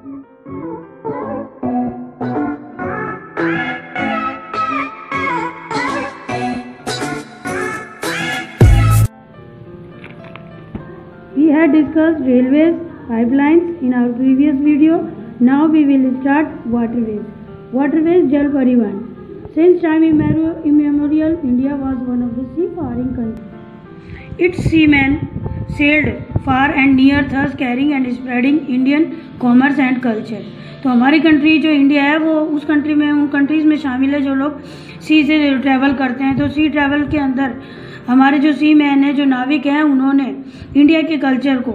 We had discussed railways, pipelines in our previous video. Now we will start waterways. Waterways, Jal Parivahan. Since time immemorial, India was one of the seafaring countries. Its seamen sailed far and near, thus carrying and spreading Indian commerce and culture. तो हमारी country जो India है वो उस country में, उन countries में शामिल है जो लोग सी से ट्रैवल करते हैं। तो सी ट्रैवल के अंदर हमारे जो सी मैन हैं, जो नाविक हैं, उन्होंने इंडिया के कल्चर को,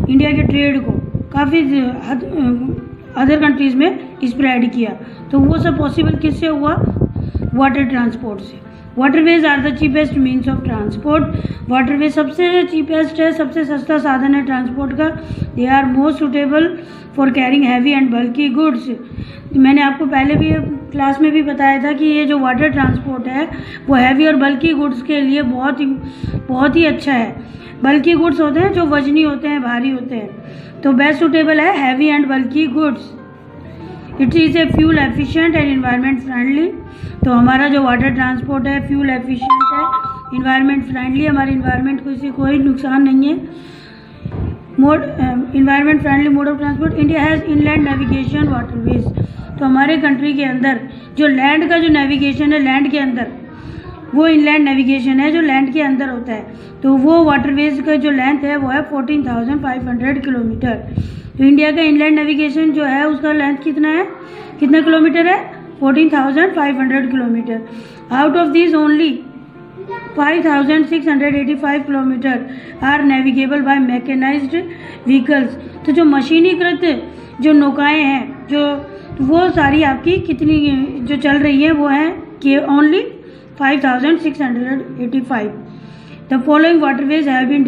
इंडिया के ट्रेड को काफ़ी अदर कंट्रीज़ में स्प्रेड किया। तो वो सब पॉसिबल किससे हुआ? वाटर ट्रांसपोर्ट से। Waterways are the cheapest means of transport. Waterways सबसे चीपेस्ट है, सबसे सस्ता साधन है ट्रांसपोर्ट का। They are most suitable for carrying heavy and bulky goods. मैंने आपको पहले भी क्लास में भी बताया था कि ये जो वाटर ट्रांसपोर्ट है वो हैवी और बल्की गुड्स के लिए बहुत ही अच्छा है। बल्की गुड्स होते हैं जो वजनी होते हैं, भारी होते हैं, तो बेस्ट सुटेबल है heavy and bulky goods. It is a fuel efficient and environment friendly. तो हमारा जो वाटर ट्रांसपोर्ट है फ्यूल एफिशिएंट है, इन्वायरमेंट फ्रेंडली, हमारे इन्वायरमेंट को इससे कोई नुकसान नहीं है। Environment friendly mode of transport. India has inland navigation waterways. तो हमारे कंट्री के अंदर जो लैंड का जो नेविगेशन है, लैंड के अंदर, वो इनलैंड नेविगेशन है जो लैंड के अंदर होता है। तो वो वाटरवेज का जो लेंथ है वो है 14,500 किलोमीटर। तो इंडिया का इनलैंड नेविगेशन जो है उसका लेंथ कितना है, कितना किलोमीटर है? 14,500 kilometre. Out of this only 5,685 kilometre are navigable by mechanised vehicles. तो जो मशीनीकृत जो नौकाएं हैं, जो वो सारी आपकी कितनी जो चल रही है वो है कि only 5,685। The following waterways have been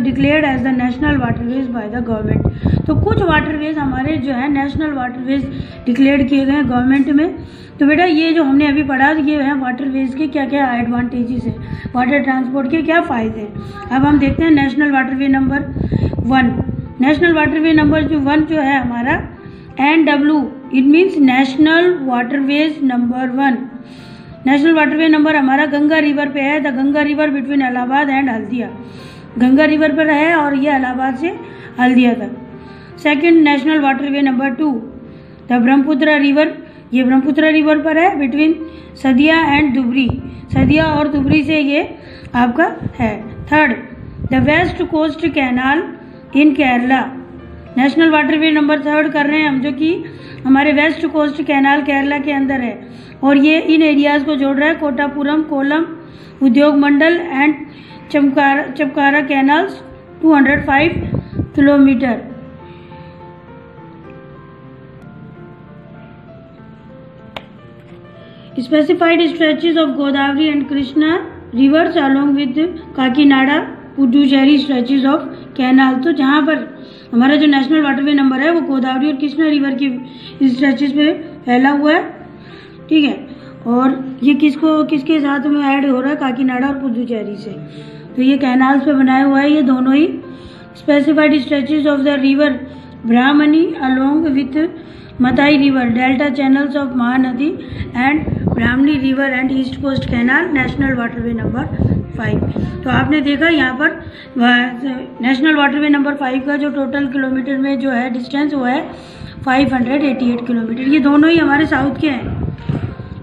declared as the national waterways by the government. तो कुछ वाटरवेज हमारे जो है नेशनल वाटरवेज डिक्लेयर किए गए हैं गवर्नमेंट में। तो बेटा ये जो हमने अभी पढ़ा ये है वाटरवेज के क्या क्या एडवांटेजेस है, वाटर ट्रांसपोर्ट के क्या फ़ायदे हैं। अब हम देखते हैं national waterway number 1। National waterway number जो 1 जो है हमारा NW, it means national waterways number 1। National waterway number हमारा गंगा रिवर पे है। The Ganga river between Allahabad and Haldia. Ganga river पर है और ये इलाहाबाद से हल्दिया तक। Second national waterway number 2 the Brahmaputra river, ये ब्रह्मपुत्र रिवर पर है बिटवीन सदिया एंड धुबरी। सदिया और धुबरी से ये आपका है। Third the west coast canal in Kerala. National waterway number 3 कर रहे हैं हम, जो कि हमारे वेस्ट कोस्ट कैनाल केरला के अंदर है और ये इन एरियाज़ को जोड़ रहा है। Kottapuram, Kollam, Udyogamandal and Champakara canals 205 kilometre. Specified stretches of Godavari and Krishna rivers along with Kakinada, Puducherry stretches of canal। तो जहाँ पर हमारा जो नेशनल वाटरवे नंबर है वो गोदावरी और कृष्णा रिवर की स्ट्रेचेस पे फैला हुआ है, ठीक है। और ये किसके साथ में ऐड हो रहा है? काकीनाडा और पुदुचेरी से। तो ये कैनाल्स पे बनाया हुआ है ये दोनों ही। Specified stretches of the river Brahmani along with Matai river, delta channels of Mahanadi and Brahmani river and east coast canal, national waterway number 5। तो आपने देखा यहाँ पर नेशनल वाटरवे नंबर 5 का जो टोटल किलोमीटर में जो है डिस्टेंस वो है 588 किलोमीटर। ये दोनों ही हमारे साउथ के हैं,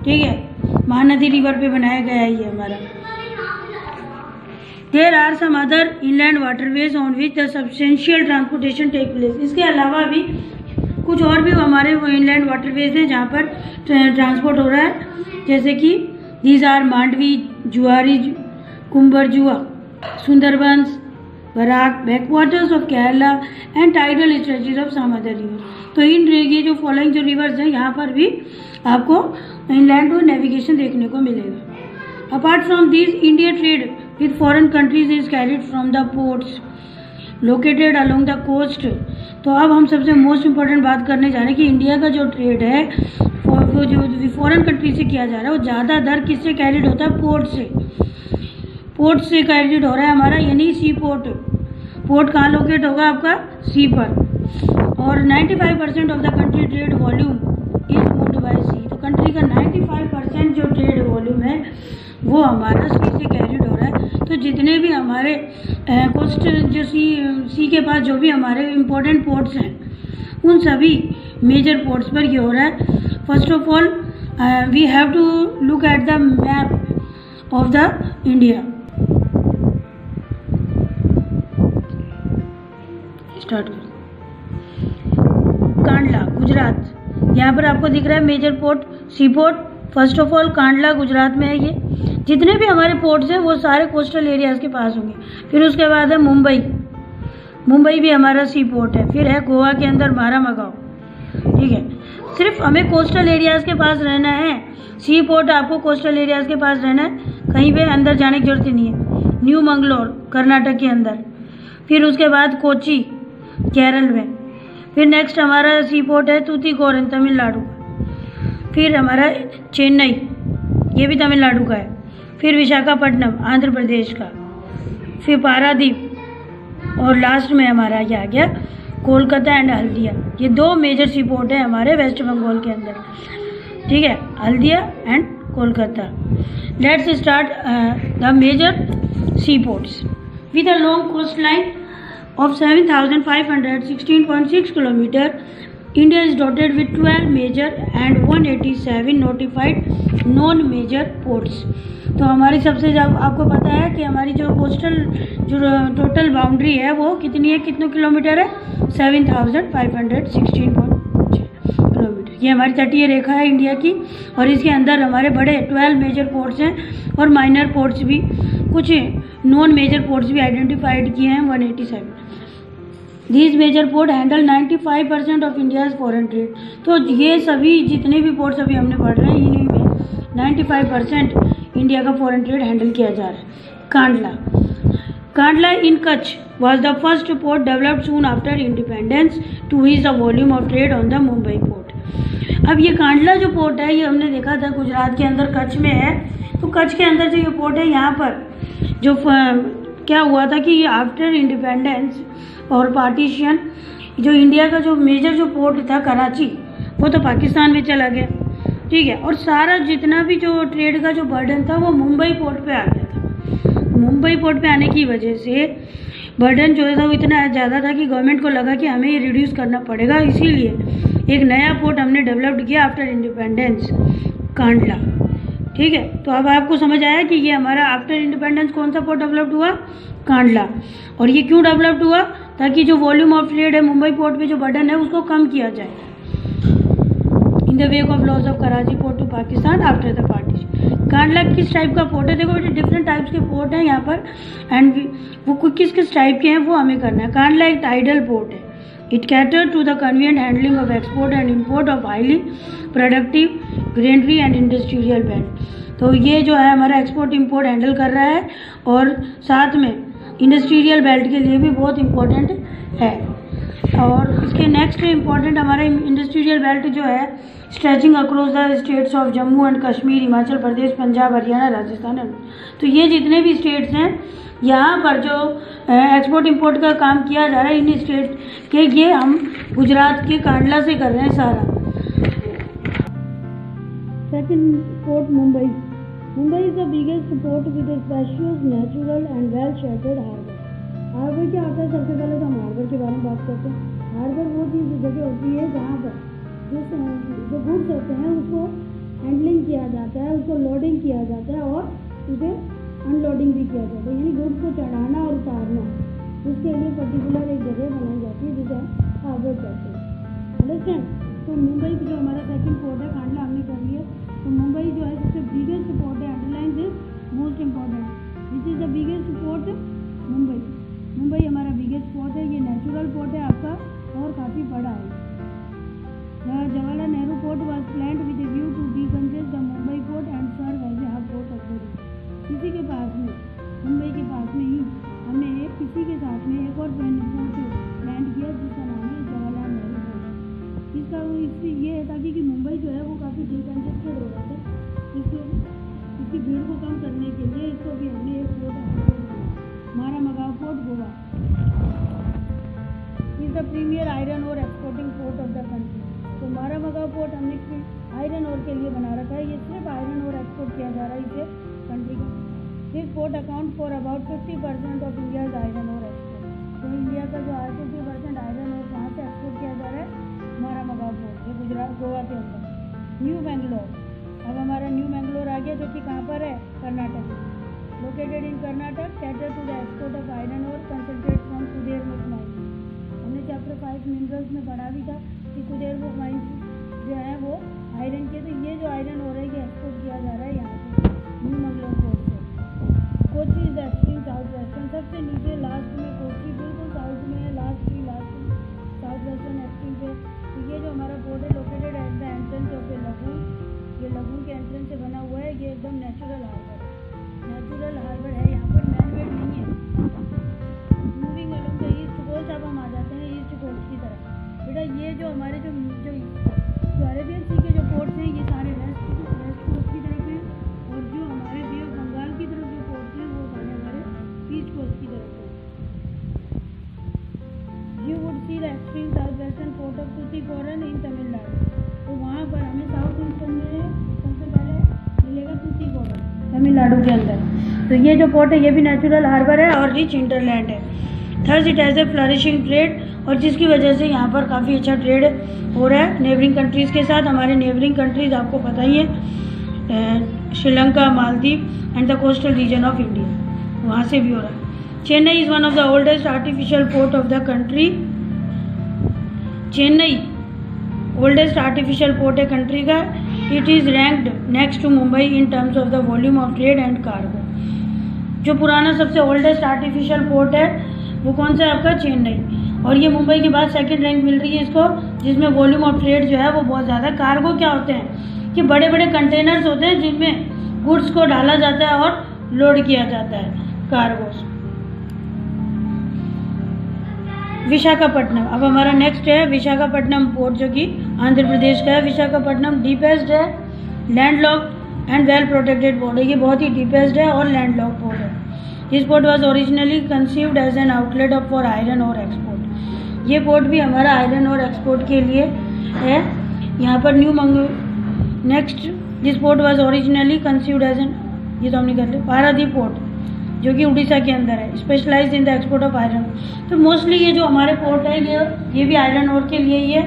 ठीक है। महानदी रिवर पे बनाया गया है ये हमारा। There are some other inland waterways on which the substantial transportation take place. इसके अलावा भी कुछ और भी हमारे वो इनलैंड वाटरवेज हैं जहाँ पर ट्रांसपोर्ट हो रहा है, जैसे कि these are Mandovi, Zuari, Cumberjua, Sundarbans, Barak, backwaters of Kerala and tidal stretches of some other river. तो इन ये जो फॉलोइंग जो रिवर्स हैं यहाँ पर भी आपको इनलैंड और नेविगेशन देखने को मिलेगा। Apart from this India trade with foreign countries is carried from the ports located along the coast. तो अब हम सबसे मोस्ट इम्पॉर्टेंट बात करने जा रहे हैं कि इंडिया का जो ट्रेड है वो जो फॉरेन कंट्री से किया जा रहा है वो ज़्यादा दर किससे कैरिड होता है? पोर्ट से। पोर्ट से कैरिड हो रहा है हमारा, यानी सी पोर्ट। पोर्ट कहाँ लोकेट होगा आपका? सी पर। और 95% of the country trade volume is moved by sea. तो कंट्री का 95% जो ट्रेड वॉल्यूम है वो हमारा सी से कैरिड हो रहा है। तो जितने भी हमारे कोस्ट जो सी के पास जो भी हमारे इम्पोर्टेंट पोर्ट्स हैं उन सभी मेजर पोर्ट्स पर ये हो रहा है। First of all we have to look at the map of the India. Start कर। कांडला गुजरात, यहाँ पर आपको दिख रहा है major port sea port. First of all Kandla Gujarat में है। ये जितने भी हमारे पोर्ट्स हैं वो सारे कोस्टल एरियाज़ के पास होंगे। फिर उसके बाद है मुंबई, मुंबई भी हमारा सी पोर्ट है। फिर है गोवा के अंदर मारामगांव, ठीक है। सिर्फ हमें कोस्टल एरियाज़ के पास रहना है। सी पोर्ट आपको कोस्टल एरियाज़ के पास रहना है, कहीं पे अंदर जाने की जरूरत ही नहीं है। न्यू मंगलोर कर्नाटक के अंदर, फिर उसके बाद कोची केरल में। फिर नेक्स्ट हमारा सी पोर्ट है तूतीकोरन तमिलनाडु, फिर हमारा चेन्नई ये भी तमिलनाडु का है। फिर विशाखापट्टनम आंध्र प्रदेश का, फिर पारादीप और लास्ट में हमारा ये आ गया कोलकाता एंड हल्दिया। ये दो मेजर सी पोर्ट है हमारे वेस्ट बंगाल के अंदर, ठीक है, Haldia and Kolkata. Let's start the major sea ports with a long coast line of 7,516.6 km. India is dotted with 12 major and 187 notified non-major ports. तो हमारी सबसे जब आपको पता है कि हमारी जो कोस्टल जो टोटल बाउंड्री है वो कितनी है, कितने किलोमीटर है, 7,516.6 किलोमीटर। ये हमारी तटीय रेखा है इंडिया की और इसके अंदर हमारे बड़े 12 मेजर पोर्ट्स हैं और माइनर पोर्ट्स भी, कुछ नॉन मेजर पोर्ट्स भी आइडेंटिफाइड किए हैं 187। These major port handle 95% of India's foreign trade. तो ये सभी जितने भी पोर्ट्स अभी हमने पढ़ रहे हैं इन्हीं में 95% इंडिया का फॉरेन ट्रेड हैंडल किया जा रहा है। कांडला, कांडला इन Kutch was the first port developed soon after independence to ease the volume of trade on the Mumbai port. अब ये कांडला जो पोर्ट है ये हमने देखा था गुजरात के अंदर कच्छ में है। तो कच्छ के अंदर जो ये पोर्ट है यहाँ पर जो क्या हुआ था कि आफ्टर इंडिपेंडेंस और पार्टीशन जो इंडिया का जो मेजर जो पोर्ट था कराची वो तो पाकिस्तान में चला गया, ठीक है। और सारा जितना भी जो ट्रेड का जो बर्डन था वो मुंबई पोर्ट पे आ गया था। मुंबई पोर्ट पे आने की वजह से बर्डन जो था वो इतना ज़्यादा था कि गवर्नमेंट को लगा कि हमें ये रिड्यूस करना पड़ेगा, इसीलिए एक नया पोर्ट हमने डेवलप्ड किया आफ्टर इंडिपेंडेंस, कांडला, ठीक है। तो अब आपको समझ आया कि ये हमारा आफ्टर इंडिपेंडेंस कौन सा पोर्ट डेवलप्ड हुआ, कांडला। और ये क्यों डेवलप्ड हुआ, ताकि जो वॉल्यूम ऑफ ट्रेड है मुंबई पोर्ट पे जो बर्डन है उसको कम किया जाए। In the wake of loss of Karachi port to Pakistan after the partition. Kandla किस टाइप का पोर्ट है, देखो बेटे डिफरेंट टाइप्स के पोर्ट हैं यहाँ पर एंड वो किस किस टाइप के हैं वो हमें करना है। कांडला एक टाइडल पोर्ट है। It cater to the convenient handling of export and import of highly productive granary and industrial belt. तो ये जो है हमारा एक्सपोर्ट इम्पोर्ट हैंडल कर रहा है और साथ में इंडस्ट्रियल बेल्ट के लिए भी बहुत इम्पोर्टेंट है। और इसके नेक्स्ट इम्पोर्टेंट हमारा इंडस्ट्रियल बेल्ट जो है stretching across the states of Jammu and Kashmir, Himachal Pradesh, Punjab, Haryana, Rajasthan. तो ये जितने भी स्टेट्स हैं यहाँ पर जो एक्सपोर्ट इंपोर्ट का काम किया जा रहा है इन स्टेट के, ये हम गुजरात के कांडला से कर रहे हैं सारा। Second port Mumbai. Mumbai is the biggest port with a spacious natural and well sheltered harbour. Harbour क्या होता है, सबसे पहले तो हम हार्बर के बारे में बात करते हैं। हार्बर वो चीज़ जगह होती है जहाँ पर जो गुड्स होते हैं उसको हैंडलिंग किया जाता है, उसको लोडिंग किया जाता है और उसे अनलोडिंग भी किया जाता है, यानी गुड्स को चढ़ाना और उतारना। उसके लिए पर्टिकुलर एक जगह बनाई जाती है जिसे हार्बर कहते हैं। अंडरस्टैंड। तो मुंबई जो हमारा सेकंड पोर्ट है, कांडला हमने कर लिया। तो मुंबई जो है सबसे बिगेस्ट पोर्ट है, underline this most important, which is the biggest port Mumbai. Mumbai हमारा बिगेस्ट पोर्ट है, ये नेचुरल पोर्ट है आपका और काफ़ी बड़ा है। Jawaharlal Nehru port was planned with a view to decongest the Mumbai port and serve as a hub port of the region. इसी के पास में, मुंबई के पास में ही हमने इसी के साथ में एक और पोर्ट प्लान किया जिसका नाम है जवाहरलाल नेहरू पोर्ट। इसका ये है ताकि कि मुंबई जो है वो काफ़ी डिकंजेस्टेड हो रहा था, इसकी भीड़ को कम करने के लिए इसको भी हमने एक port Marmagao port Goa. Is the premier iron ore exporting port of the country. तो मारामगाव पोर्ट हमने आयरन और के लिए बना रखा है, ये सिर्फ आयरन और एक्सपोर्ट किया जा रहा है इसे कंट्री का। This port account for about 50% of India's iron ore export. तो इंडिया का जो 50% आयरन और कहाँ से एक्सपोर्ट किया जा रहा है, मारामगाव पोर्ट, ये गुजरात गोवा के अंदर। न्यू मैंगलोर, अब हमारा न्यू मैंगलोर आ गया, जो कि कहाँ पर है, कर्नाटक में। Located in Karnataka, cater to the export of iron ore concentrate from Kudremukh mines. हमने चैप्टर 5 मिनरल्स में पढ़ा भी था कि कुदेरमुख माइंस जो है वो आयरन के, तो ये जो आयरन हो रहा है ये एक्सपोर्ट किया जा रहा है यहाँ से न्यू मैंगलोर पोर्ट से। Kochi is the extreme south western, सबसे नीचे लास्ट में कोची बिल्कुल साउथ में है, लास्ट साउथ वेस्टर्न एक्सट्रीम पे। तो ये जो हमारा पोर्ट है located at the entrance of A lagoon, ये लगून के एंट्रेंस से बना हुआ है, ये एकदम नेचुरल हार्बर है, यहाँ पर मैन मेड नहीं है। Moving along the east coast, अब हम आ जाते हैं ईस्ट कोस्ट की तरफ। बेटा ये जो हमारे जो अरेबियन सी के जो पोर्ट्स हैं ये सारे वेस्ट कोस्ट की तरफ हैं, और जो हमारे बे ऑफ बंगाल की तरफ जो पोर्ट्स हैं वो सारे हमारे ईस्ट कोस्ट की तरफ हैं। You would see the extreme south western port of Tuticorin in Tamil Nadu. तो वहाँ पर हमें साउथ ईस्टर्न में सबसे पहले मिलेगा तूतीकोरन तमिलनाडु के अंदर। तो ये जो पोर्ट है ये भी नेचुरल हार्बर है और रिच इंटरलैंड है। Third, it has a flourishing trade, और जिसकी वजह से यहाँ पर काफ़ी अच्छा ट्रेड हो रहा है नेबरिंग कंट्रीज़ के साथ। हमारे नेबरिंग कंट्रीज़ आपको पता ही है, Sri Lanka, Maldives and the coastal region of India, वहाँ से भी हो रहा है। Chennai is one of the oldest artificial port of the country. Chennai oldest artificial port है कंट्री का। It is ranked next to Mumbai in terms of the volume of trade and cargo. जो पुराना सबसे ओल्डेस्ट आर्टिफिशियल पोर्ट है वो कौन सा है आपका, चेन्नई, और ये मुंबई के बाद सेकंड रैंक मिल रही है इसको, जिसमें वॉल्यूम ऑफ ट्रेड जो है वो बहुत ज़्यादा। कार्गो क्या होते हैं कि बड़े बड़े कंटेनर्स होते हैं जिनमें गुड्स को डाला जाता है और लोड किया जाता है, कार्गोस। विशाखापट्टनम, अब हमारा नेक्स्ट है विशाखापट्टनम पोर्ट, जो कि आंध्र प्रदेश का है। विशाखापट्टनम डीपेस्ट है, landlocked and well protected port है, ये बहुत ही डीपेस्ट है और लैंडलॉक्ड पोर्ट है। This port was originally conceived as an outlet for iron ore export. ये पोर्ट भी हमारा आयरन और एक्सपोर्ट के लिए है। यहाँ पर next, this port was originally conceived as an, ये तो हमने कर लिया, पारादीप पोर्ट, जो कि उड़ीसा के अंदर है, specialised in the export of iron. तो मोस्टली ये जो हमारे पोर्ट है ये भी आयरन और के लिए ही है।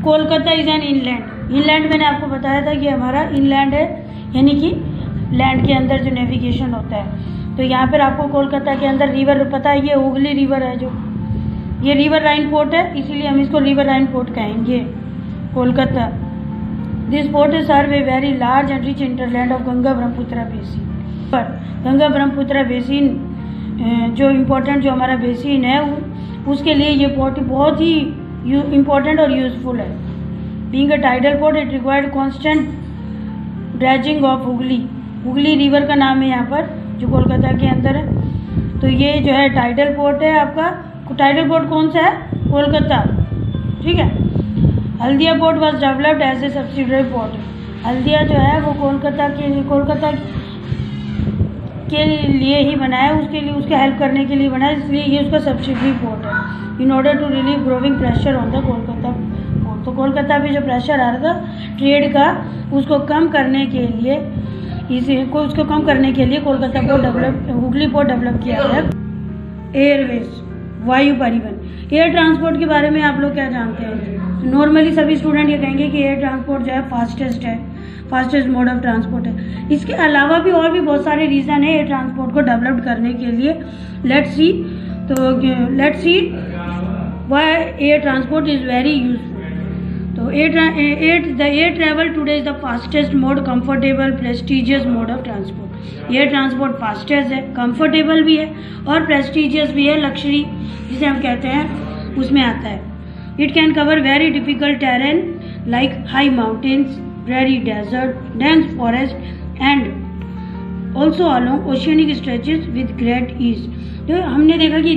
Kolkata is an inland. Inland मैंने आपको बताया था कि हमारा इनलैंड है, यानी कि लैंड के अंदर जो नेविगेशन होता है। तो यहाँ पर आपको कोलकाता के अंदर रिवर पता है, ये हुगली रिवर है, जो ये रिवर राइन पोर्ट है, इसीलिए हम इसको रिवर राइन पोर्ट कहेंगे, Kolkata. This port is serve a very large and rich hinterland of Ganga Brahmaputra basin. पर गंगा ब्रह्मपुत्रा बेसिन जो इम्पोर्टेंट जो हमारा बेसिन है उसके लिए ये पोर्ट बहुत ही इम्पोर्टेंट और यूजफुल है। Being a tidal port it required constant dredging of Hooghly river का नाम है यहाँ पर, जो कोलकाता के अंदर है। तो ये जो है टाइडल पोर्ट है आपका। टाइडल पोर्ट कौन सा है, कोलकाता, ठीक है। Haldia port was developed as a subsidiary port. Haldia जो है वो कोलकाता के लिए ही बनाया, उसके लिए उसके हेल्प करने के लिए बनाया, इसलिए ये उसका सब्सिडरी पोर्ट है। In order to relieve growing pressure on the Kolkata port. तो कोलकाता पे जो प्रेशर आ रहा था ट्रेड का, उसको कम करने के लिए Kolkata port Hooghly port develop किया गया। एयरवेज, वायु परिवहन, एयर ट्रांसपोर्ट के बारे में आप लोग क्या जानते हैं? नॉर्मली सभी स्टूडेंट ये कहेंगे कि एयर ट्रांसपोर्ट जो है फास्टेस्ट मोड ऑफ ट्रांसपोर्ट है। इसके अलावा भी और भी बहुत सारे रीज़न है एयर ट्रांसपोर्ट को डेवलप करने के लिए। Let's see why air transport is very useful. तो air travel today is the fastest mode, comfortable, prestigious mode of transport. Air transport fastest है, कंफर्टेबल भी है और प्रेस्टिजियस भी है, लग्जरी जिसे हम कहते हैं उसमें आता है। It can cover very difficult terrain like high mountains, dry desert, dense forest and also along oceanic stretches with great ease. तो हमने देखा कि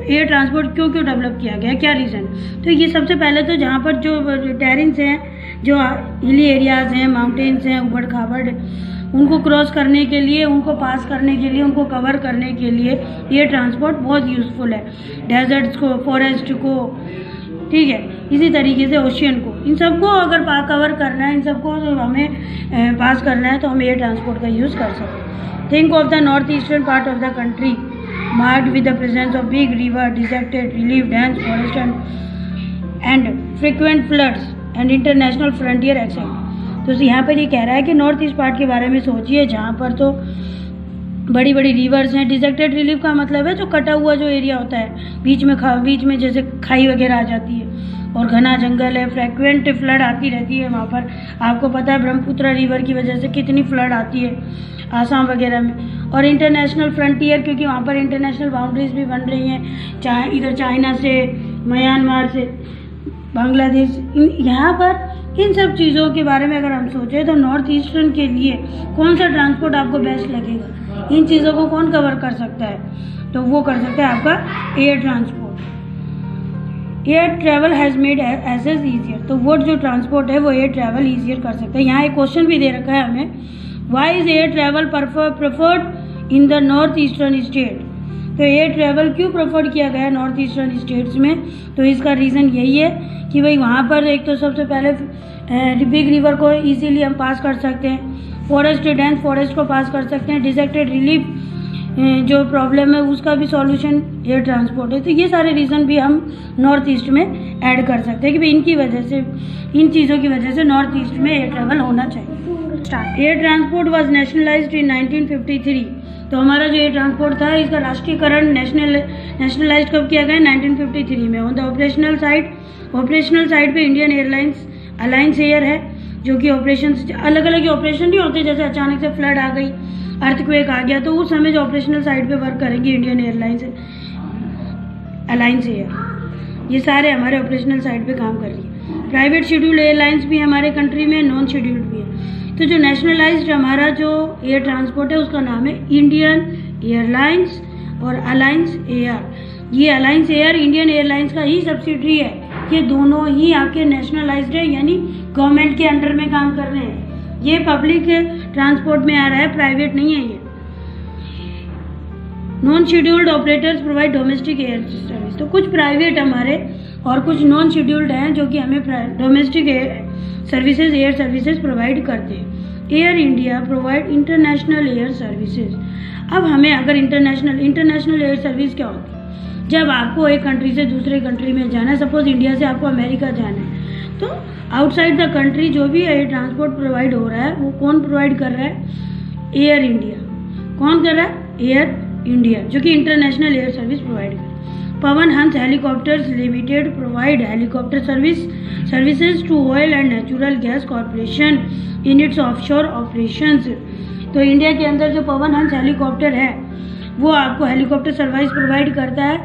एयर ट्रांसपोर्ट क्यों डेवलप किया गया, क्या रीज़न? तो ये सबसे पहले तो जहाँ पर जो टेरेन्स हैं, जो हिली एरियाज़ हैं, माउंटेन्स हैं, उबड़ खाबड़ उनको क्रॉस करने के लिए, उनको पास करने के लिए, उनको कवर करने के लिए एयर ट्रांसपोर्ट बहुत यूज़फुल है। डेजर्ट्स को, फॉरेस्ट को, ठीक है, इसी तरीके से ओशियन को, इन सबको अगर कवर करना है, इन सबको हमें पास करना है तो हम एयर ट्रांसपोर्ट का यूज़ कर सकते हैं। Think of the north eastern part of the country marked with the presence of big river, deserted, relief, dense forest and frequent floods and international frontier except। तो यहाँ पर ये कह रहा है कि नॉर्थ ईस्ट पार्ट के बारे में सोचिए, जहाँ पर तो बड़ी बड़ी रिवर्स हैं। डिजेक्टेड रिलीफ का मतलब है जो कटा हुआ जो एरिया होता है, बीच में जैसे खाई वगैरह आ जाती है, और घना जंगल है। फ्रैक्वेंट फ्लड आती रहती है वहाँ पर, आपको पता है ब्रह्मपुत्र रिवर की वजह से कितनी फ्लड आती है आसाम वगैरह में। और इंटरनेशनल फ्रंटियर, क्योंकि वहाँ पर इंटरनेशनल बाउंड्रीज भी बन रही हैं, इधर चाइना से, म्यांमार से, बांग्लादेश, यहाँ पर इन सब चीज़ों के बारे में अगर हम सोचें तो नॉर्थ ईस्टर्न के लिए कौन सा ट्रांसपोर्ट आपको बेस्ट लगेगा, इन चीज़ों को कौन कवर कर सकता है, तो वो कर सकता है आपका air transport. Air travel has made access easier, तो वो जो ट्रांसपोर्ट है वो एयर ट्रैवल ईजियर कर सकता है। यहाँ एक क्वेश्चन भी दे रखा है हमें, why is air travel preferred in the north eastern state. तो एयर ट्रैवल क्यों प्रेफर्ड किया गया है नॉर्थ ईस्टर्न स्टेट्स में, तो इसका रीज़न यही है कि भाई वहाँ पर एक तो सबसे पहले बिग रिवर को इजीली हम पास कर सकते हैं, फॉरेस्ट, डेंस फॉरेस्ट को पास कर सकते हैं, डिजेक्टेड रिलीफ जो प्रॉब्लम है उसका भी सॉल्यूशन एयर ट्रांसपोर्ट है। तो ये सारे रीज़न भी हम नॉर्थ ईस्ट में ऐड कर सकते हैं कि भाई इनकी वजह से, इन चीज़ों की वजह से नॉर्थ ईस्ट में एयर ट्रैवल होना चाहिए। एयर ट्रांसपोर्ट वॉज नेशनलाइज्ड इन 1953। तो हमारा जो एयर ट्रांसपोर्ट था इसका राष्ट्रीयकरण नेशनलाइज कब किया गया? 1953 में। ऑन द ऑपरेशनल साइड पे इंडियन एयरलाइंस अलायंस एयर है, जो कि ऑपरेशन अलग अलग ऑपरेशन नहीं होते, जैसे अचानक से फ्लड आ गई, अर्थक्वेक आ गया, तो उस समय जो ऑपरेशनल साइड पे वर्क करेंगे इंडियन एयरलाइंस अलायंस एयर, ये सारे हमारे ऑपरेशनल साइड पे काम कर रही है। प्राइवेट शेड्यूल्ड एयरलाइंस भी हमारे कंट्री में, नॉन शेड्यूल्ड भी है। तो जो नेशनलाइज्ड हमारा जो एयर ट्रांसपोर्ट है उसका नाम है इंडियन एयरलाइंस और अलायंस एयर। ये अलायंस एयर इंडियन एयरलाइंस का ही सब्सिडरी है, ये दोनों ही आपके नेशनलाइज्ड है, यानी गवर्नमेंट के अंडर में काम कर रहे हैं। ये पब्लिक ट्रांसपोर्ट में आ रहा है, प्राइवेट नहीं है ये। Non scheduled operators provide domestic air service. तो कुछ प्राइवेट हमारे और कुछ नॉन शेड्यूल्ड हैं जो कि हमें डोमेस्टिक एयर सर्विसेज प्रोवाइड करते हैं। Air India provide international air services. अब हमें अगर इंटरनेशनल एयर सर्विस क्या होती है? जब आपको एक कंट्री से दूसरे कंट्री में जाना है, सपोज इंडिया से आपको अमेरिका जाना है, तो आउटसाइड द कंट्री जो भी एयर ट्रांसपोर्ट प्रोवाइड हो रहा है वो कौन प्रोवाइड कर रहा है? Air India. कौन कर रहा है? एयर इंडिया, जो कि इंटरनेशनल एयर सर्विस प्रोवाइड कर रहा है। Pawan Hans helicopters limited provide helicopter services to oil and natural gas corporation in its offshore operations. तो इंडिया के अंदर जो पवन हंस हेलीकॉप्टर है वो आपको हेलीकॉप्टर सर्विस प्रोवाइड करता है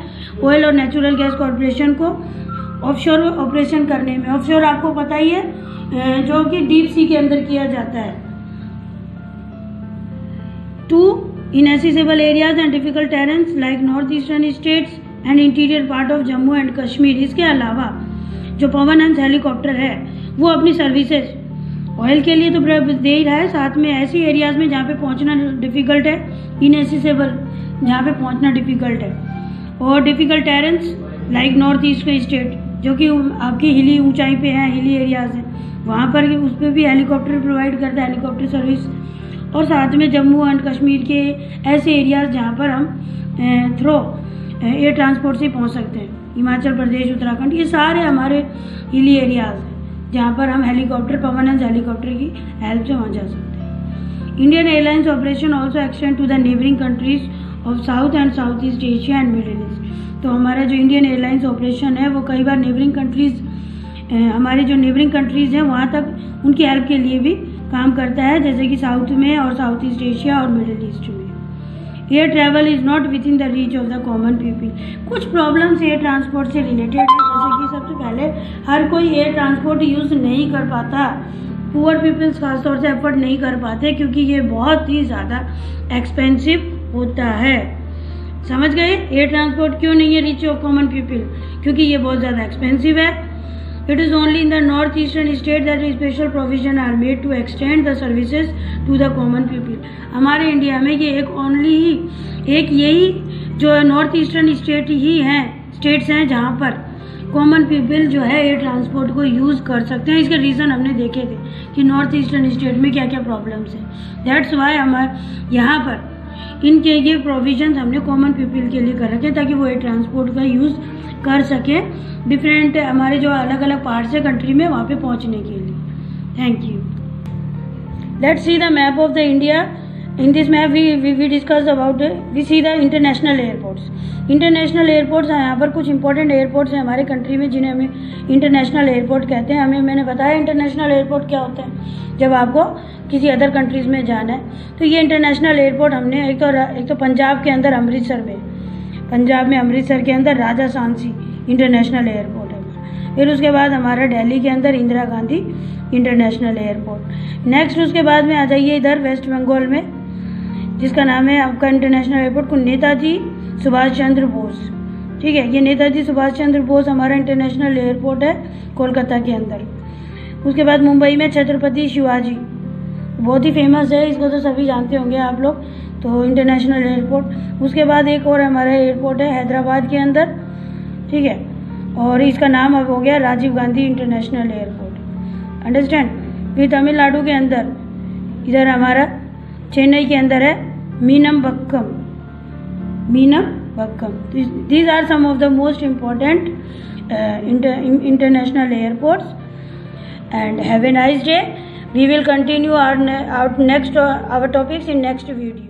ऑयल और नेचुरल गैस कॉर्पोरेशन को ऑफशोर ऑपरेशन करने में। ऑफशोर आपको पता ही है जो कि डीप सी के अंदर किया जाता है। To inaccessible areas and difficult terrains like north eastern states and interior part of Jammu and Kashmir. इसके अलावा जो पवन हंस हेलीकॉप्टर है वो अपनी सर्विसेज ऑयल के लिए तो दे ही रहा है, साथ में ऐसे एरियाज में जहाँ पे पहुँचना डिफिकल्ट है, इनएक्सेसिबल जहाँ पे पहुँचना डिफिकल्ट है, और difficult terrains like north east के स्टेट जो कि आपकी हिली ऊंचाई पे हैं, हिली एरियाज हैं, वहाँ पर उस पर भी हेलीकॉप्टर प्रोवाइड करता है, हेलीकॉप्टर सर्विस। और साथ में जम्मू एंड कश्मीर के ऐसे एरियाज जहाँ पर हम थ्रो एयर ट्रांसपोर्ट से पहुँच सकते हैं, हिमाचल प्रदेश, उत्तराखंड, ये सारे हमारे हिली एरियाज हैं जहाँ पर हम हेलीकॉप्टर, पवन हंस हेलीकॉप्टर की हेल्प से वहाँ जा सकते हैं। Indian airlines operation also extend to the neighbouring countries of south and south east Asia and middle east. तो हमारा जो इंडियन एयरलाइंस ऑपरेशन है वो कई बार नेबरिंग कंट्रीज, हमारी जो नेबरिंग कंट्रीज हैं वहाँ तक उनकी हेल्प के लिए भी काम करता है, जैसे कि साउथ में और साउथ ईस्ट एशिया और मिडिल ईस्ट में। Air travel is not with in the reach of the common people. कुछ प्रॉब्लम्स एयर ट्रांसपोर्ट से रिलेटेड है, जैसे कि सबसे पहले हर कोई एयर ट्रांसपोर्ट यूज़ नहीं कर पाता, पुअर पीपल्स खासतौर से एफर्ट नहीं कर पाते क्योंकि ये बहुत ही ज़्यादा एक्सपेंसिव होता है। समझ गए? एयर ट्रांसपोर्ट क्यों नहीं है रीच ऑफ कॉमन पीपल? क्योंकि ये बहुत ज़्यादा एक्सपेंसिव है। It is only in the northeastern state that special provision are made to extend the services to the common people. हमारे इंडिया में ये एक यही जो नॉर्थ ईस्टर्न स्टेट्स हैं जहाँ पर कॉमन पीपल जो है एयर ट्रांसपोर्ट को यूज़ कर सकते हैं। इसके रीज़न हमने देखे थे कि नॉर्थ ईस्टर्न स्टेट में क्या क्या प्रॉब्लम्स हैं। दैट्स वाई हमारे यहाँ पर इनके ये प्रोविजंस हमने कॉमन पीपल के लिए कर रखे ताकि वो एयर ट्रांसपोर्ट का यूज़ कर सके डिफरेंट हमारे जो अलग अलग पार्ट्स है कंट्री में वहाँ पे पहुँचने के लिए। Thank you. Let's see the map of the India. In this map we discuss about we see the international airports. International airports हैं, यहाँ पर कुछ इंपॉर्टेंट एयरपोर्ट्स हैं हमारे कंट्री में जिन्हें हमें इंटरनेशनल एयरपोर्ट कहते हैं। मैंने बताया इंटरनेशनल एयरपोर्ट क्या होता है। जब आपको किसी अदर कंट्रीज़ में जाना है तो ये इंटरनेशनल एयरपोर्ट हमने एक तो पंजाब के अंदर अमृतसर में, अमृतसर के अंदर राजा सांची इंटरनेशनल एयरपोर्ट है। फिर उसके बाद हमारा दिल्ली के अंदर Indira Gandhi international airport. Next उसके बाद में आ जाइए इधर वेस्ट बंगाल में जिसका नाम है आपका इंटरनेशनल एयरपोर्ट को नेताजी सुभाष चंद्र बोस। ठीक है, ये नेताजी सुभाष चंद्र बोस हमारा इंटरनेशनल एयरपोर्ट है कोलकाता के अंदर। उसके बाद मुंबई में छत्रपति शिवाजी, बहुत ही फेमस है, इसको तो सभी जानते होंगे आप लोग, तो इंटरनेशनल एयरपोर्ट। उसके बाद एक और हमारा एयरपोर्ट है हैदराबाद के अंदर, ठीक है, और इसका नाम अब हो गया Rajiv Gandhi international airport. Understand. फिर तमिलनाडु के अंदर इधर हमारा चेन्नई के अंदर है मीनमबक्कम। These are some of the most important international airports. And have a nice day. We will continue our topics in next video.